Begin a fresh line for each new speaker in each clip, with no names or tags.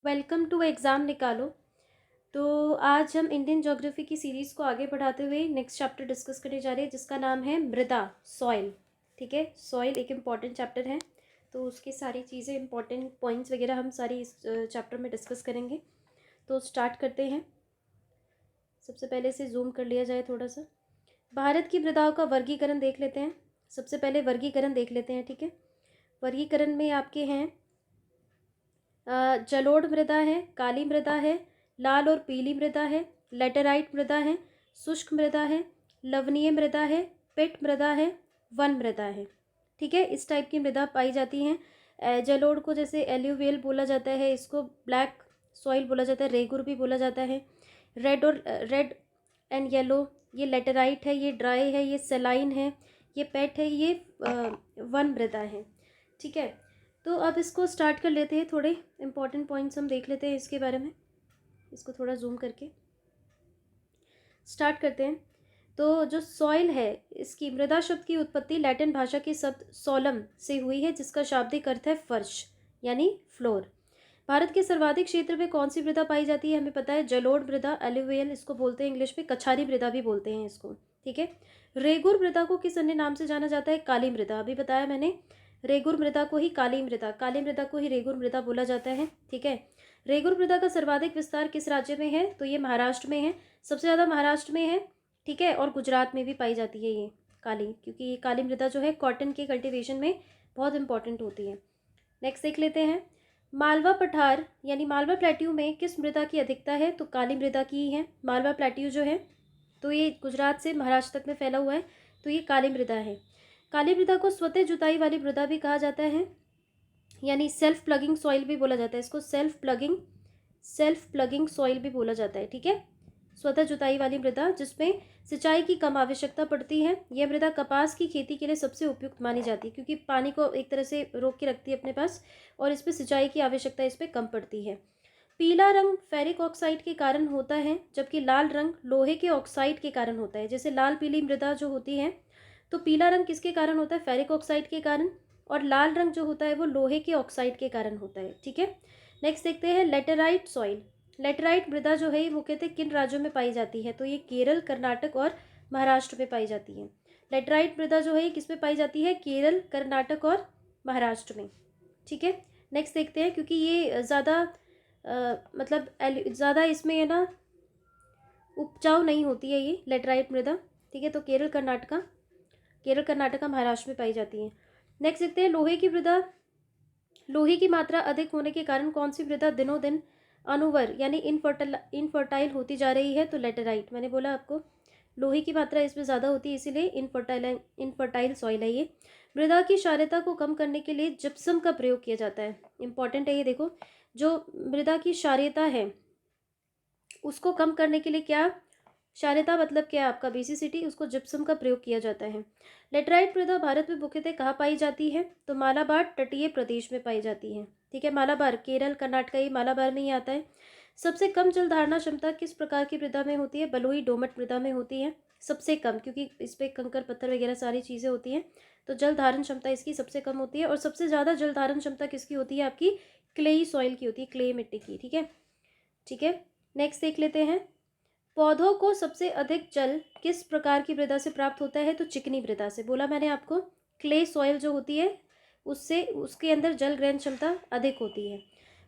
Welcome to exam निकालो। तो आज हम इंडियन ज्योग्राफी की सीरीज़ को आगे बढ़ाते हुए नेक्स्ट चैप्टर डिस्कस करने जा रहे हैं, जिसका नाम है मृदा, सॉइल। ठीक है, सॉइल एक इम्पॉर्टेंट चैप्टर है, तो उसकी सारी चीज़ें, इंपॉर्टेंट पॉइंट्स वगैरह हम सारी इस चैप्टर में डिस्कस करेंगे। तो स्टार्ट करते हैं। सबसे पहले से जूम कर लिया जाए थोड़ा सा। भारत की मृदाओं का वर्गीकरण देख लेते हैं। सबसे पहले वर्गीकरण देख लेते हैं। ठीक है, वर्गीकरण में आपके हैं जलोढ़ मृदा है, काली मृदा है, लाल और पीली मृदा है, लेटेराइट मृदा है, शुष्क मृदा है, लवणीय मृदा है, पिट मृदा है, वन मृदा है। ठीक है, इस टाइप की मृदा पाई जाती हैं। जलोढ़ को जैसे एल्यूवियल बोला जाता है, इसको ब्लैक सॉइल बोला जाता है, रेगुर भी बोला जाता है। रेड एंड येलो ये लेटेराइट है, ये ड्राई है, ये सेलाइन है, ये पेट है, ये वन मृदा है। ठीक है, तो अब इसको स्टार्ट कर लेते हैं। थोड़े इंपॉर्टेंट पॉइंट्स हम देख लेते हैं इसके बारे में। इसको थोड़ा जूम करके स्टार्ट करते हैं। तो जो सॉइल है, इसकी मृदा शब्द की उत्पत्ति लैटिन भाषा के शब्द सोलम से हुई है, जिसका शाब्दिक अर्थ है फर्श यानी फ्लोर। भारत के सर्वाधिक क्षेत्र में कौन सी मृदा पाई जाती है? हमें पता है जलोढ़ मृदा, एलुवियल इसको बोलते हैं, इंग्लिश में कछारी मृदा भी बोलते हैं इसको। ठीक है, रेगुर मृदा को किस अन्य नाम से जाना जाता है? काली मृदा। अभी बताया मैंने, रेगुर मृदा को ही काली मृदा को ही रेगुर मृदा बोला जाता है। ठीक है, रेगुर मृदा का सर्वाधिक विस्तार किस राज्य में है? तो ये महाराष्ट्र में है, सबसे ज़्यादा महाराष्ट्र में है। ठीक है, और गुजरात में भी पाई जाती है ये काली, क्योंकि ये काली मृदा जो है कॉटन के कल्टीवेशन में बहुत इंपॉर्टेंट होती है। नेक्स्ट देख लेते हैं, मालवा पठार यानी मालवा प्लेट्यू में किस मृदा की अधिकता है? तो काली मृदा की ही है। मालवा प्लेट्यू जो है तो ये गुजरात से महाराष्ट्र तक में फैला हुआ है, तो ये काली मृदा है। काली मृदा को स्वतः जुताई वाली मृदा भी कहा जाता है, यानी सेल्फ प्लगिंग सॉइल भी बोला जाता है इसको। सेल्फ प्लगिंग सॉइल भी बोला जाता है। ठीक है, स्वतः जुताई वाली मृदा जिसमें सिंचाई की कम आवश्यकता पड़ती है। यह मृदा कपास की खेती के लिए सबसे उपयुक्त मानी जाती है, क्योंकि पानी को एक तरह से रोक के रखती है अपने पास, और इस पर सिंचाई की आवश्यकता इस पर कम पड़ती है। पीला रंग फेरिक ऑक्साइड के कारण होता है, जबकि लाल रंग लोहे के ऑक्साइड के कारण होता है। जैसे लाल पीली मृदा जो होती है, तो पीला रंग किसके कारण होता है? फेरिक ऑक्साइड के कारण, और लाल रंग जो होता है वो लोहे के ऑक्साइड के कारण होता है। ठीक है, नेक्स्ट देखते हैं लेटेराइट सॉइल। लेटेराइट मृदा जो है ये मुख्यतः किन राज्यों में पाई जाती है? तो ये केरल, कर्नाटक और महाराष्ट्र में पाई जाती है। लेटेराइट मृदा जो है ये किस में पाई जाती है? केरल, कर्नाटक और महाराष्ट्र में। ठीक है, नेक्स्ट देखते हैं, क्योंकि ये ज़्यादा मतलब ज़्यादा इसमें है ना उपजाऊ नहीं होती है ये लेटेराइट मृदा। ठीक है, तो केरल कर्नाटका महाराष्ट्र में पाई जाती है। नेक्स्ट देखते हैं लोहे की मृदा। लोहे की मात्रा अधिक होने के कारण कौन सी मृदा दिनों दिन अनुवर यानी इनफर्टाइल होती जा रही है? तो लेटेराइट। मैंने बोला आपको लोहे की मात्रा इसमें ज़्यादा होती है, इसीलिए इनफर्टाइल सॉइल है ये। मृदा की क्षारीयता को कम करने के लिए जिप्सम का प्रयोग किया जाता है। इंपॉर्टेंट है ये, देखो जो मृदा की क्षारीयता है उसको कम करने के लिए क्या, क्षारीयता मतलब क्या है आपका? बेसिसिटी, उसको जिप्सम का प्रयोग किया जाता है। लेटराइट मृदा भारत में मुख्यतः कहाँ पाई जाती है? तो मालाबार तटीय प्रदेश में पाई जाती है। ठीक है, मालाबार केरल कर्नाटक, ये मालाबार में ही आता है। सबसे कम जल धारणा क्षमता किस प्रकार की मृदा में होती है? बलुई डोमट मृदा में होती है सबसे कम, क्योंकि इस पर कंकर पत्थर वगैरह सारी चीज़ें होती हैं, तो जल धारण क्षमता इसकी सबसे कम होती है। और सबसे ज़्यादा जल धारण क्षमता किसकी होती है? आपकी क्लेई सॉइल की होती है, क्ले मिट्टी की। ठीक है, ठीक है, नेक्स्ट देख लेते हैं, पौधों को सबसे अधिक जल किस प्रकार की मृदा से प्राप्त होता है? तो चिकनी मृदा से। बोला मैंने आपको, क्ले सॉइल जो होती है उससे उसके अंदर जल ग्रहण क्षमता अधिक होती है।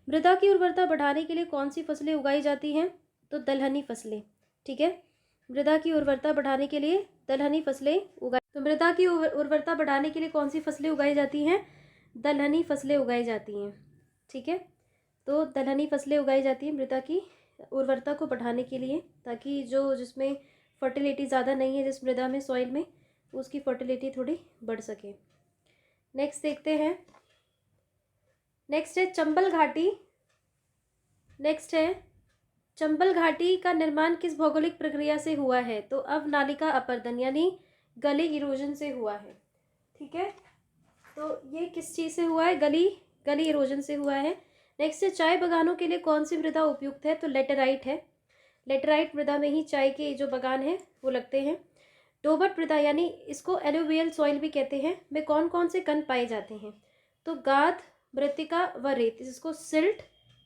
मृदा की उर्वरता बढ़ाने के लिए कौन सी फसलें उगाई जाती हैं? तो दलहनी फसलें। ठीक है, मृदा की उर्वरता बढ़ाने के लिए दलहनी फसलें उगाई, तो मृदा की उर्वरता बढ़ाने के लिए कौन सी फसलें उगाई जाती हैं? दलहनी फसलें उगाई जाती हैं। ठीक है, तो दलहनी फसलें उगाई जाती हैं मृदा की उर्वरता को बढ़ाने के लिए, ताकि जो जिसमें फर्टिलिटी ज़्यादा नहीं है जिस मृदा में, सॉइल में, उसकी फर्टिलिटी थोड़ी बढ़ सके। नेक्स्ट देखते हैं, नेक्स्ट है चंबल घाटी। नेक्स्ट है चंबल घाटी का निर्माण किस भौगोलिक प्रक्रिया से हुआ है? तो अवनालिका अपरदन यानी गली इरोजन से हुआ है। ठीक है, तो ये किस चीज़ से हुआ है? गली इरोजन से हुआ है। नेक्स्ट है चाय बागानों के लिए कौन सी मृदा उपयुक्त है? तो लेटेराइट है। लेटेराइट मृदा में ही चाय के जो बागान हैं वो लगते हैं। दोमट मृदा यानी इसको एलुवियल सॉइल भी कहते हैं, में कौन कौन से कण पाए जाते हैं? तो गाद, मृत्तिका व रेत, इसको सिल्ट,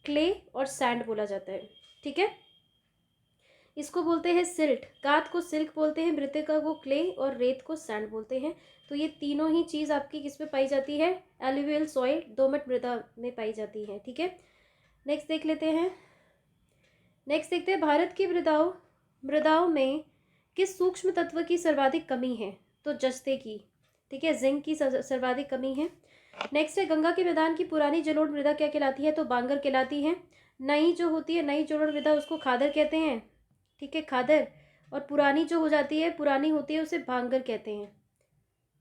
क्ले और सैंड बोला जाता है। ठीक है, इसको बोलते हैं सिल्ट, गाद को सिल्क बोलते हैं, मृतिका को क्ले और रेत को सैंड बोलते हैं। तो ये तीनों ही चीज़ आपकी किस में पाई जाती है? एलुवियल सॉइल, दोमट मृदा में पाई जाती है। ठीक है, नेक्स्ट देख लेते हैं। नेक्स्ट देखते हैं, भारत की मृदाओं मृदाओं में किस सूक्ष्म तत्व की सर्वाधिक कमी है? तो जस्ते की। ठीक है, जिंक की सर्वाधिक कमी है। नेक्स्ट है, गंगा के मैदान की पुरानी जलोढ़ मृदा क्या कहलाती है? तो बांगर कहलाती है। नई जो होती है, नई जलोढ़ मृदा, उसको खादर कहते हैं। ठीक है, खादर। और पुरानी जो हो जाती है, पुरानी होती है, उसे भांगर कहते हैं।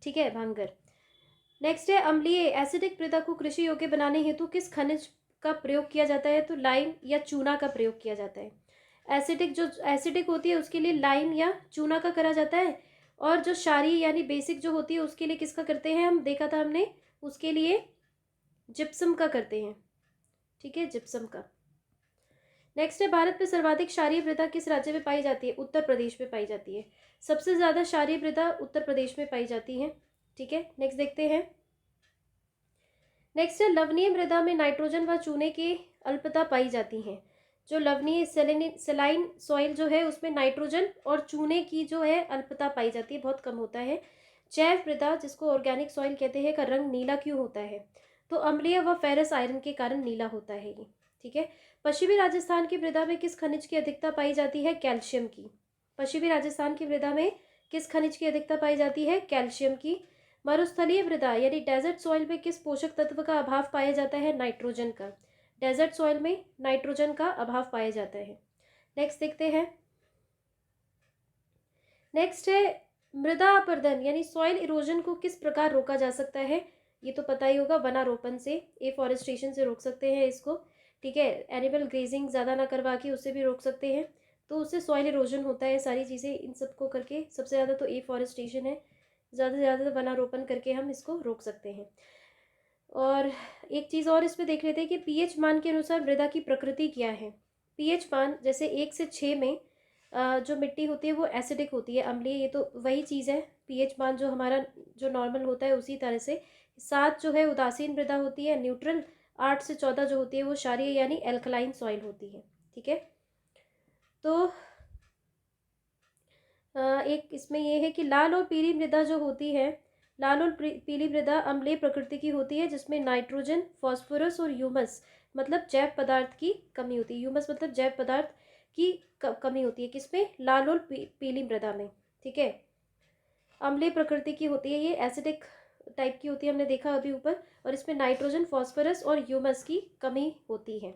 ठीक है, भांगर। नेक्स्ट है, अम्लीय एसिडिक मृदा को कृषि योग्य बनाने हेतु किस खनिज का प्रयोग किया जाता है? तो लाइम या चूना का प्रयोग किया जाता है। एसिडिक जो एसिडिक होती है उसके लिए लाइम या चूना का करा जाता है, और जो क्षारीय यानी बेसिक जो होती है उसके लिए किसका करते हैं? हम देखा था हमने, उसके लिए जिप्सम का करते हैं। ठीक है, जिप्सम का। नेक्स्ट है, भारत में सर्वाधिक क्षारीय मृदा किस राज्य में पाई जाती है? उत्तर प्रदेश में पाई जाती है। सबसे ज्यादा क्षारीय मृदा उत्तर प्रदेश में पाई जाती है। ठीक है, नेक्स्ट देखते हैं। नेक्स्ट है, लवणीय मृदा में नाइट्रोजन व चूने की अल्पता पाई जाती है। जो लवणीय सेलाइन सॉइल जो है उसमें नाइट्रोजन और चूने की जो है अल्पता पाई जाती है, बहुत कम होता है। जैव मृदा जिसको ऑर्गेनिक सॉइल कहते हैं, का रंग नीला क्यों होता है? तो अम्लीय व फेरस आयरन के कारण नीला होता है ये। ठीक है, पश्चिमी राजस्थान की मृदा में किस खनिज की अधिकता पाई जाती है? कैल्शियम की। पश्चिमी राजस्थान की मृदा में किस खनिज की अधिकता पाई जाती है? कैल्शियम की। मरुस्थलीय मृदा यानी डेजर्ट सॉइल में किस पोषक तत्व का अभाव पाया जाता है? नाइट्रोजन का। डेजर्ट सॉइल में नाइट्रोजन का अभाव पाया जाता है। नेक्स्ट देखते हैं। नेक्स्ट है, मृदा अपरदन यानी सॉइल इरोजन को किस प्रकार रोका जा सकता है? ये तो पता ही होगा, वनारोपण से, एफॉरेस्टेशन से रोक सकते हैं इसको। ठीक है, एनिमल ग्रेजिंग ज़्यादा ना करवा के उससे भी रोक सकते हैं। तो उससे सॉइल इरोजन होता है, सारी चीज़ें इन सबको करके सबसे ज़्यादा तो एफॉरेस्टेशन है, ज़्यादा से ज़्यादा वनारोपण करके हम इसको रोक सकते हैं। और एक चीज़ और इसमें देख लेते हैं कि पीएच मान के अनुसार मृदा की प्रकृति क्या है। पीएच मान जैसे 1 से 6 में जो मिट्टी होती है वो एसिडिक होती है, अम्लीय, ये तो वही चीज़ है। पीएच मान जो हमारा जो नॉर्मल होता है उसी तरह से। 7 जो है उदासीन मृदा होती है, न्यूट्रल। 8 से 14 जो होती है वो क्षारीय यानी एल्कलाइन सॉइल होती है। ठीक है, तो एक इसमें ये है कि लाल और पीली मृदा जो होती है, लाल और पीली मृदा अम्लीय प्रकृति की होती है, जिसमें नाइट्रोजन, फास्फोरस और ह्यूमस मतलब जैव पदार्थ की कमी होती है। ह्यूमस मतलब जैव पदार्थ की कमी होती है, किसमें? लाल और पीली मृदा में। ठीक है, अम्लीय प्रकृति की होती है, ये एसिडिक टाइप की होती है, हमने देखा अभी ऊपर। और इसमें नाइट्रोजन, फास्फोरस और ह्यूमस की कमी होती है।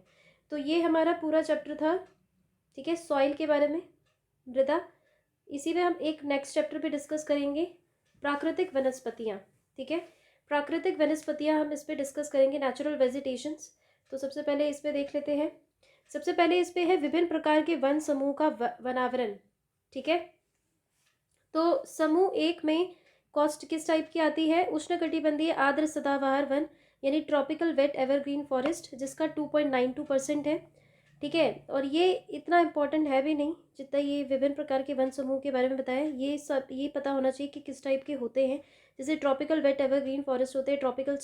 तो ये हमारा पूरा चैप्टर था। ठीक है, सॉइल के बारे में, मृदा। इसी में हम एक नेक्स्ट चैप्टर पे डिस्कस करेंगे, प्राकृतिक वनस्पतियाँ। ठीक है, प्राकृतिक वनस्पतियाँ हम इस पे डिस्कस करेंगे, नेचुरल वेजिटेशंस। तो सबसे पहले इस पे देख लेते हैं। सबसे पहले इस पे है विभिन्न प्रकार के वन समूह का वनावरण। ठीक है, तो समूह 1 में कॉस्ट किस टाइप की आती है? उष्णकटिबंधीय आर्द्र सदाबहार वन यानी ट्रॉपिकल वेट एवरग्रीन फॉरेस्ट, जिसका 2.92% है। ठीक है, और ये इतना इम्पोर्टेंट है भी नहीं जितना ये विभिन्न प्रकार के वन समूह के बारे में बताया। ये सब ये पता होना चाहिए कि किस टाइप के होते हैं। जैसे ट्रॉपिकल वेट एवरग्रीन फॉरेस्ट होते हैं, ट्रॉपिकल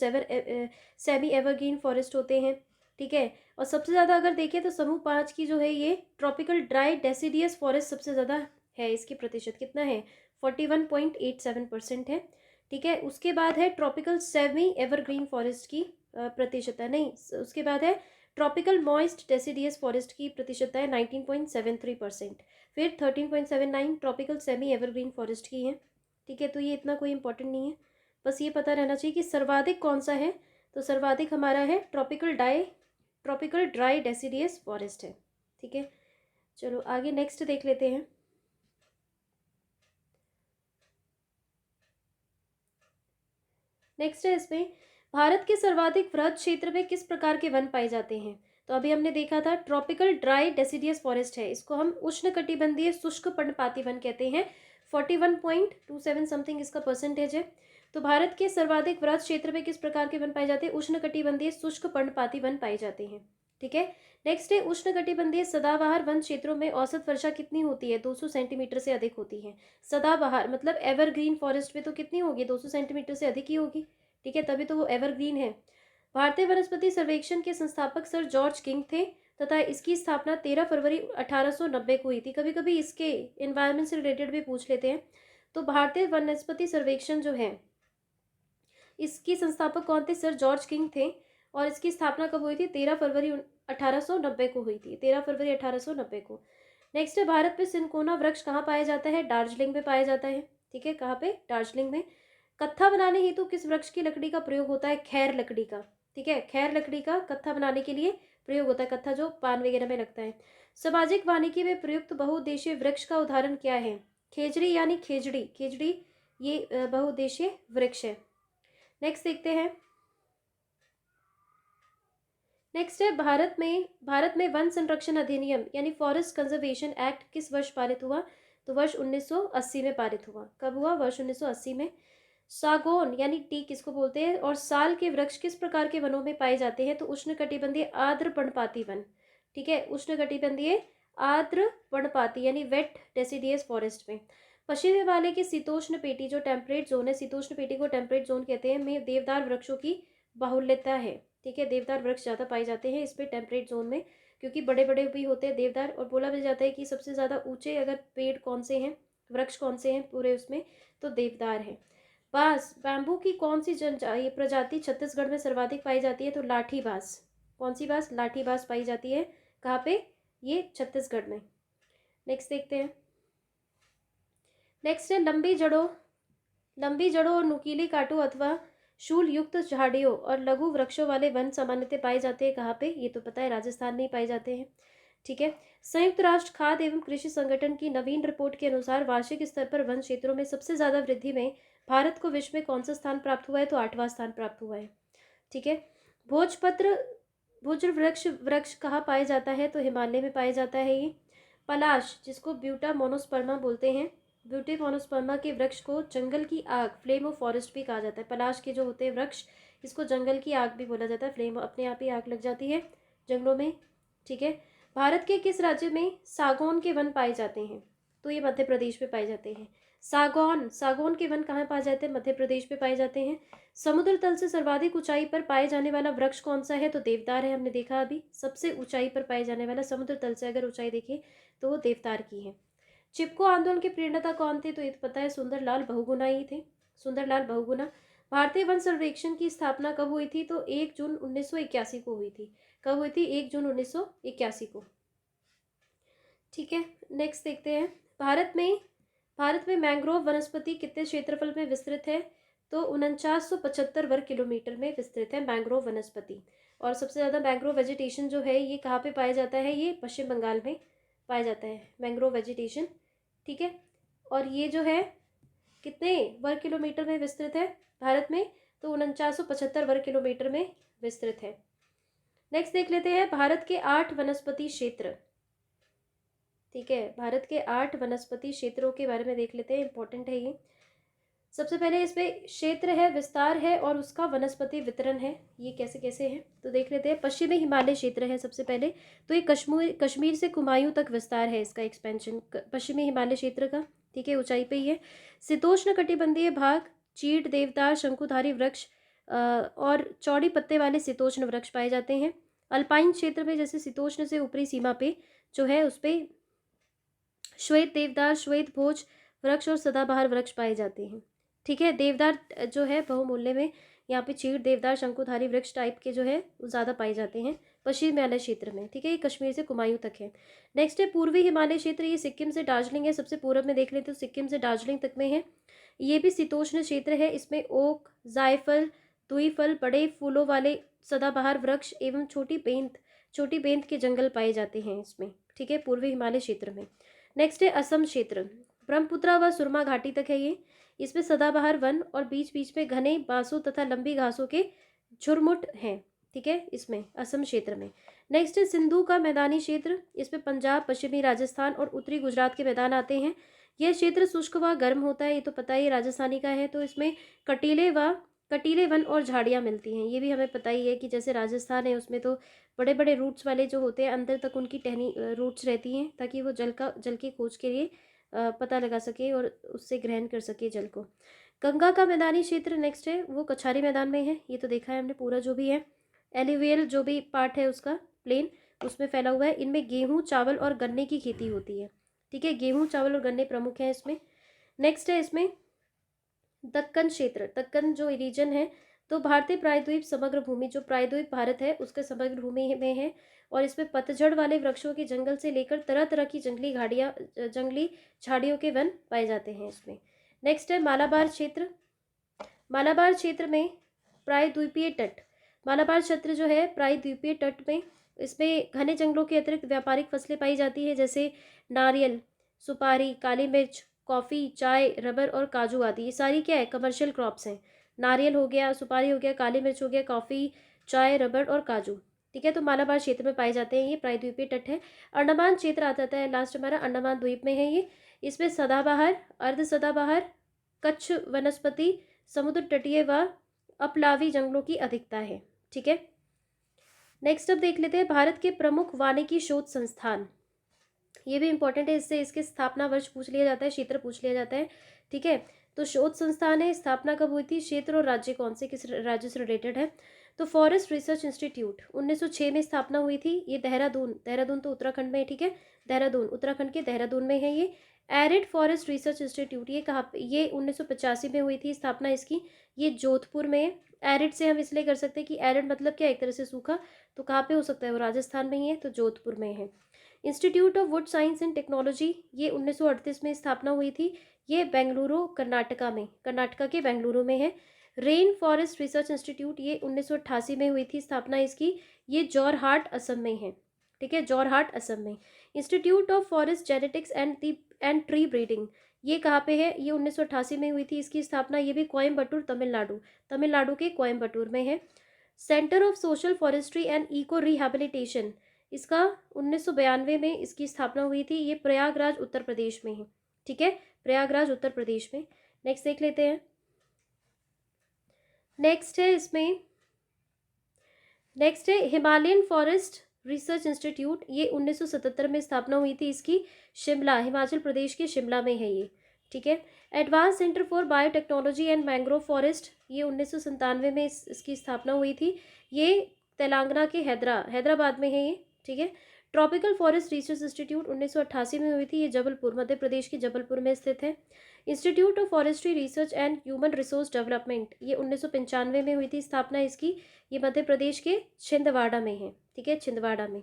सेमी एवरग्रीन फॉरेस्ट होते हैं। ठीक है, और सबसे ज़्यादा अगर देखें तो समूह 5 की जो है ये ट्रॉपिकल ड्राई डेसिडियस फॉरेस्ट सबसे ज़्यादा है। इसकी प्रतिशत कितना है? 41.87% है। ठीक है, उसके बाद है ट्रॉपिकल सेमी एवरग्रीन फॉरेस्ट की प्रतिशतता, नहीं, उसके बाद है ट्रॉपिकल मॉइस्ट डेसिडियस फॉरेस्ट की प्रतिशतता है 19.73%। फिर 13.79 ट्रॉपिकल सेमी एवरग्रीन फॉरेस्ट की है। ठीक है, तो ये इतना कोई इंपॉर्टेंट नहीं है, बस ये पता रहना चाहिए कि सर्वाधिक कौन सा है। तो सर्वाधिक हमारा है ट्रॉपिकल ड्राई डेसिडियस फॉरेस्ट है। ठीक है, चलो आगे नेक्स्ट देख लेते हैं। नेक्स्ट है इसमें, भारत के सर्वाधिक वृहद क्षेत्र में किस प्रकार के वन पाए जाते हैं? तो अभी हमने देखा था ट्रॉपिकल ड्राई डेसिडियस फॉरेस्ट है, इसको हम उष्णकटिबंधीय शुष्क पर्णपाती वन कहते हैं। 41.27 समथिंग इसका परसेंटेज है। तो भारत के सर्वाधिक वृहद क्षेत्र में किस प्रकार के वन पाए जाते हैं? उष्णकटिबंधीय शुष्क पर्णपाती वन पाए जाते हैं। ठीक है, नेक्स्ट है उष्णकटिबंधीय सदाबहार वन क्षेत्रों में औसत वर्षा कितनी होती है? 200 सेंटीमीटर से अधिक होती है। सदाबहार मतलब एवरग्रीन फॉरेस्ट में तो कितनी होगी? 200 सेंटीमीटर से अधिक ही होगी। ठीक है, तभी तो वो एवरग्रीन है। भारतीय वनस्पति सर्वेक्षण के संस्थापक सर जॉर्ज किंग थे तथा इसकी स्थापना 13 फरवरी 1890 को हुई थी। कभी कभी इसके एनवायरनमेंट से रिलेटेड भी पूछ लेते हैं। तो भारतीय वनस्पति सर्वेक्षण जो है इसकी संस्थापक कौन थे? सर जॉर्ज किंग थे। और इसकी स्थापना कब हुई थी? 13 फरवरी 1890 को हुई थी। 13 फरवरी 1890 को। नेक्स्ट है, भारत में सिनकोना वृक्ष कहाँ पाया जाता है? दार्जिलिंग में पाया जाता है। ठीक है, कहाँ पे? दार्जिलिंग में। कत्था बनाने हेतु किस वृक्ष की लकड़ी का प्रयोग होता है? खैर लकड़ी का। ठीक है, खैर लकड़ी का कत्था बनाने के लिए प्रयोग होता है। कत्था जो पान वगैरह में लगता है। सामाजिक वानिकी में प्रयुक्त बहुउद्देशीय वृक्ष का उदाहरण क्या है? खेजड़ी यानी खेजड़ी। खेजड़ी ये बहुउद्देशीय वृक्ष है। नेक्स्ट देखते हैं। नेक्स्ट है, भारत में वन संरक्षण अधिनियम यानी फॉरेस्ट कंजर्वेशन एक्ट किस वर्ष पारित हुआ? तो वर्ष 1980 में पारित हुआ। कब हुआ? वर्ष 1980 में। सागौन यानी टीक किसको बोलते हैं और साल के वृक्ष किस प्रकार के वनों में पाए जाते हैं? तो उष्णकटिबंधीय आर्द्र पर्णपाती वन। ठीक है, उष्णकटिबंधीय आर्द्र पर्णपाती यानी वेट डेसिडियस फॉरेस्ट में। पश्चिम हिमालय की शीतोष्ण पेटी जो टेम्परेट जोन है, शीतोष्ण पेटी को टेम्परेट जोन कहते हैं, में देवदार वृक्षों की बाहुल्यता है। ठीक है, देवदार वृक्ष ज़्यादा पाए जाते हैं इसमें टेम्परेट जोन में, क्योंकि बड़े बड़े भी होते हैं देवदार। और बोला भी जाता है कि सबसे ज़्यादा ऊंचे अगर पेड़ कौन से हैं, वृक्ष कौन से हैं पूरे उसमें, तो देवदार है। बांस, बैम्बू की कौन सी ये प्रजाति छत्तीसगढ़ में सर्वाधिक पाई जाती है? तो लाठी बांस। कौन सी बांस? लाठी बांस पाई जाती है। कहाँ पे? ये छत्तीसगढ़ में। नेक्स्ट देखते हैं। नेक्स्ट है, लंबी जड़ों और नुकीली कांटों अथवा शूल युक्त झाड़ियों और लघु वृक्षों वाले वन सामान्यतः पाए जाते हैं। कहाँ पे? ये तो पता है, राजस्थान में ही पाए जाते हैं। ठीक है, संयुक्त राष्ट्र खाद्य एवं कृषि संगठन की नवीन रिपोर्ट के अनुसार वार्षिक स्तर पर वन क्षेत्रों में सबसे ज्यादा वृद्धि में भारत को विश्व में कौन सा स्थान प्राप्त हुआ है? तो 8वां स्थान प्राप्त हुआ है। ठीक है, भोजपत्र भोज वृक्ष कहाँ पाया जाता है? तो हिमालय में पाया जाता है ये। पलाश जिसको ब्यूटा मोनोस्पर्मा बोलते हैं, ब्यूटी मोनोस्पर्मा के वृक्ष को जंगल की आग, फ्लेम ऑफ फॉरेस्ट भी कहा जाता है। पलाश के जो होते हैं वृक्ष, इसको जंगल की आग भी बोला जाता है। फ्लेम, अपने आप ही आग लग जाती है जंगलों में। ठीक है, भारत के किस राज्य में सागौन के वन पाए जाते हैं? तो ये मध्य प्रदेश में पाए जाते हैं। सागौन के वन कहाँ पाए जाते हैं? मध्य प्रदेश में पाए जाते हैं। समुद्र तल से सर्वाधिक ऊंचाई पर पाए जाने वाला वृक्ष कौन सा है? तो देवदार है। हमने देखा अभी, सबसे ऊंचाई पर पाए जाने वाला, समुद्र तल से अगर ऊंचाई देखें तो वो देवदार की है। चिपको आंदोलन के प्रणेता कौन थे? तो ये तो पता है, सुंदरलाल बहुगुणा ही थे। सुंदरलाल बहुगुणा। भारतीय वन सर्वेक्षण की स्थापना कब हुई थी? तो 1 जून 1981 को हुई थी। कब हुई थी? 1 जून 1981 को। ठीक है, नेक्स्ट देखते हैं। भारत में मैंग्रोव वनस्पति कितने क्षेत्रफल में विस्तृत है? तो 4975 वर्ग किलोमीटर में विस्तृत है मैंग्रोव वनस्पति। और सबसे ज़्यादा मैंग्रोव वेजिटेशन जो है ये कहाँ पे पाया जाता है? ये पश्चिम बंगाल में पाया जाता है मैंग्रोव वेजिटेशन। ठीक है, और ये जो है कितने वर्ग किलोमीटर में विस्तृत है भारत में? तो 4975 वर्ग किलोमीटर में विस्तृत है। नेक्स्ट देख लेते हैं, भारत के 8 वनस्पति क्षेत्र। ठीक है, भारत के 8 वनस्पति क्षेत्रों के बारे में देख लेते हैं, इंपॉर्टेंट है ये। सबसे पहले इसमें क्षेत्र है, विस्तार है और उसका वनस्पति वितरण है। ये कैसे कैसे है तो देख लेते हैं। पश्चिमी हिमालय क्षेत्र है सबसे पहले, तो ये कश्मीर से कुमायूं तक विस्तार है इसका, एक्सपेंशन पश्चिमी हिमालय क्षेत्र का। ठीक है, ऊंचाई पे ही है। शीतोष्ण कटिबंधीय भाग, चीड़, देवदार, शंकुधारी वृक्ष और चौड़ी पत्ते वाले शीतोष्ण वृक्ष पाए जाते हैं। अल्पाइन क्षेत्र में जैसे शीतोष्ण से ऊपरी सीमा पे जो है उस पर श्वेत देवदार, श्वेत भोज वृक्ष और सदाबहार वृक्ष पाए जाते हैं। ठीक है, देवदार जो है बहुमूल्य में, यहाँ पे चीड़, देवदार, शंकुधारी वृक्ष टाइप के जो है वो ज़्यादा पाए जाते हैं पश्चिमी हिमालय क्षेत्र में। ठीक है, ये कश्मीर से कुमायूं तक है। नेक्स्ट है पूर्वी हिमालय क्षेत्र, ये सिक्किम से दार्जिलिंग है। सबसे पूर्व में देख लेते तो सिक्किम से दार्जिलिंग तक में है। ये भी शीतोष्ण क्षेत्र है। इसमें ओक, जायफल, दुई फल, बड़े फूलों वाले सदाबहार वृक्ष एवं छोटी बेंत के जंगल पाए जाते हैं इसमें। ठीक है, पूर्वी हिमालय क्षेत्र में। नेक्स्ट है असम क्षेत्र, ब्रह्मपुत्रा व सुरमा घाटी तक है ये। इसमें सदाबहार वन और बीच बीच में घने बांसों तथा लंबी घासों के झुरमुट हैं। ठीक है, इसमें असम क्षेत्र में। नेक्स्ट है सिंधु का मैदानी क्षेत्र, इसमें पंजाब, पश्चिमी राजस्थान और उत्तरी गुजरात के मैदान आते हैं। यह क्षेत्र शुष्क व गर्म होता है, ये तो पता ही, राजस्थानी का है। तो इसमें कटीले वन और झाड़ियाँ मिलती हैं, ये भी हमें पता ही है कि जैसे राजस्थान है उसमें तो बड़े बड़े रूट्स वाले जो होते हैं अंदर तक उनकी टहनी रूट्स रहती हैं, ताकि वो जल की खोज के लिए पता लगा सके और उससे ग्रहण कर सके जल को। गंगा का मैदानी क्षेत्र नेक्स्ट है, वो कछारी मैदान में है, ये तो देखा है हमने पूरा जो भी है। एलिवियल जो भी पार्ट है उसका प्लेन, उसमें फैला हुआ है। इनमें गेहूँ, चावल और गन्ने की खेती होती है। ठीक है, गेहूँ, चावल और गन्ने प्रमुख हैं इसमें। नेक्स्ट है इसमें दक्कन क्षेत्र, दक्कन जो रीजन है, तो भारतीय प्रायद्वीप समग्र भूमि, जो प्रायद्वीप भारत है उसके समग्र भूमि में है, और इसमें पतझड़ वाले वृक्षों के जंगल से लेकर तरह तरह की जंगली झाड़ियों के वन पाए जाते हैं इसमें। नेक्स्ट है मालाबार क्षेत्र। मालाबार क्षेत्र में प्रायद्वीपीय तट, मालाबार क्षेत्र जो है प्रायद्वीपीय तट में, इसमें घने जंगलों के अतिरिक्त व्यापारिक फसलें पाई जाती है, जैसे नारियल, सुपारी, काली मिर्च, कॉफ़ी, चाय, रबर और काजू आदि। ये सारी क्या है, कमर्शियल क्रॉप्स हैं। नारियल हो गया, सुपारी हो गया, काली मिर्च हो गया, कॉफ़ी, चाय, रबर और काजू। ठीक है, तो मालाबार क्षेत्र में पाए जाते हैं। ये प्रायद्वीपीय तट है। अंडमान क्षेत्र आ जाता है लास्ट हमारा, अंडमान द्वीप में है ये। इसमें सदाबहार, अर्ध सदाबहार, कच्छ वनस्पति, समुद्र तटीय व अपलावी जंगलों की अधिकता है। ठीक है, नेक्स्ट अब देख लेते हैं भारत के प्रमुख वानिकी शोध संस्थान। ये भी इंपॉर्टेंट है, इससे इसके स्थापना वर्ष पूछ लिया जाता है, क्षेत्र पूछ लिया जाता है। ठीक है, तो शोध संस्थान है, स्थापना कब हुई थी, क्षेत्र और राज्य कौन से, किस राज्य से रिलेटेड है। तो फॉरेस्ट रिसर्च इंस्टीट्यूट 1906 में स्थापना हुई थी। ये देहरादून तो उत्तराखंड में है। ठीक है, देहरादून उत्तराखंड के देहरादून में है ये। एरिड फॉरेस्ट रिसर्च इंस्टीट्यूट, ये कहाँ पे, ये 1985 में हुई थी स्थापना इसकी। ये जोधपुर में है। एरिड से हम इसलिए कर सकते हैं कि एरिड मतलब क्या, एक तरह से सूखा, तो कहाँ पे हो सकता है, वो राजस्थान में ही है, तो जोधपुर में है। Institute of would science and technology, ये 1938 में स्थापना हुई थी। ये बेंगलुरु कर्नाटका में, कर्नाटका के बेंगलुरु में है। रेन फॉरेस्ट रिसर्च इंस्टीट्यूट, ये 1988 में हुई थी स्थापना इसकी। ये जोरहाट असम में है। ठीक है, जोरहाट असम में। Institute of forest genetics and tree breeding, ये कहाँ पे है, ये 1988 में हुई थी इसकी स्थापना। ये भी कोयम्बटूर, तमिलनाडु के कोयम्बटूर में है। Centre of social forestry and eco rehabilitation, इसका 1992 में इसकी स्थापना हुई थी। ये प्रयागराज उत्तर प्रदेश में है। ठीक है, प्रयागराज उत्तर प्रदेश में। नेक्स्ट देख लेते हैं। नेक्स्ट है हिमालयन फॉरेस्ट रिसर्च इंस्टीट्यूट, ये 1977 में स्थापना हुई थी इसकी। शिमला, हिमाचल प्रदेश के शिमला में है ये। ठीक है, advance centre for biotechnology and mangrove forest, ये 1997 में इसकी स्थापना हुई थी। ये तेलंगाना के हैदराबाद में है ये। ठीक है, ट्रॉपिकल फॉरेस्ट रिसर्च इंस्टीट्यूट 1988 में हुई थी। ये जबलपुर, मध्य प्रदेश के जबलपुर में स्थित है। Institute of forestry research and human resource development, ये 1995 में हुई थी स्थापना इसकी। ये मध्य प्रदेश के छिंदवाड़ा में है। ठीक है, छिंदवाड़ा में।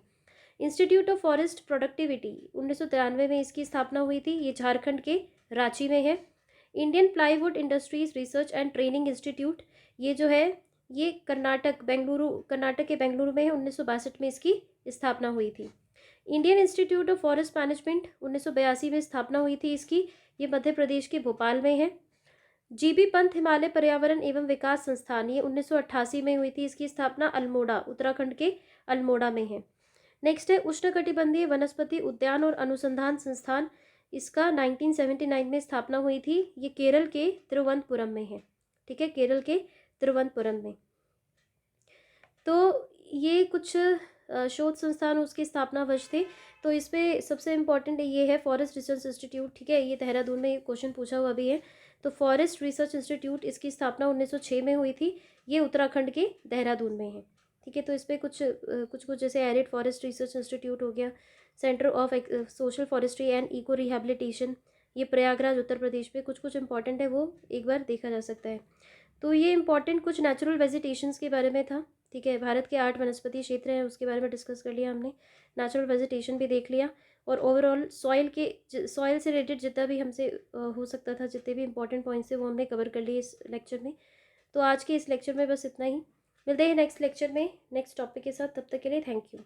इंस्टीट्यूट ऑफ फॉरेस्ट प्रोडक्टिविटी 1993 में इसकी स्थापना हुई थी। ये झारखंड के रांची में है। Indian plywood industries research and training institute, ये जो है ये कर्नाटक के बेंगलुरु में है। 1962 में इसकी स्थापना हुई थी। Indian institute of forest management 1982 में स्थापना हुई थी इसकी। ये मध्य प्रदेश के भोपाल में है। जीबी पंत हिमालय पर्यावरण एवं विकास संस्थान, ये 1988 में हुई थी इसकी स्थापना। अल्मोड़ा, उत्तराखंड के अल्मोड़ा में है। नेक्स्ट है उष्णकटिबंधीय वनस्पति उद्यान और अनुसंधान संस्थान, इसका 1979 में स्थापना हुई थी। ये केरल के तिरुवनंतपुरम में है। ठीक है, केरल के तिरुवनंतपुरम में। तो ये कुछ शोध संस्थान उसकी स्थापना वर्ष थे। तो इसमें सबसे इम्पॉर्टेंट ये है फॉरेस्ट रिसर्च इंस्टीट्यूट। ठीक है, ये देहरादून में क्वेश्चन पूछा हुआ भी है। तो फॉरेस्ट रिसर्च इंस्टीट्यूट, इसकी स्थापना 1906 में हुई थी। ये उत्तराखंड के देहरादून में है। ठीक है, तो इस पर कुछ जैसे एरिड फॉरेस्ट रिसर्च इंस्टीट्यूट हो गया, centre of social forestry and eco rehabilitation, ये प्रयागराज उत्तर प्रदेश में। कुछ इंपॉर्टेंट है वो एक बार देखा जा सकता है। तो ये इंपॉर्टेंट कुछ नेचुरल वेजिटेशंस के बारे में था। ठीक है, भारत के 8 वनस्पति क्षेत्र हैं उसके बारे में डिस्कस कर लिया हमने, नेचुरल वेजिटेशन भी देख लिया, और ओवरऑल सॉइल से रिलेटेड जितना भी हमसे हो सकता था, जितने भी इंपॉर्टेंट पॉइंट्स थे वो हमने कवर कर लिए इस लेक्चर में। तो आज के इस लेक्चर में बस इतना ही। मिलते हैं नेक्स्ट लेक्चर में नेक्स्ट टॉपिक के साथ। तब तक के लिए थैंक यू।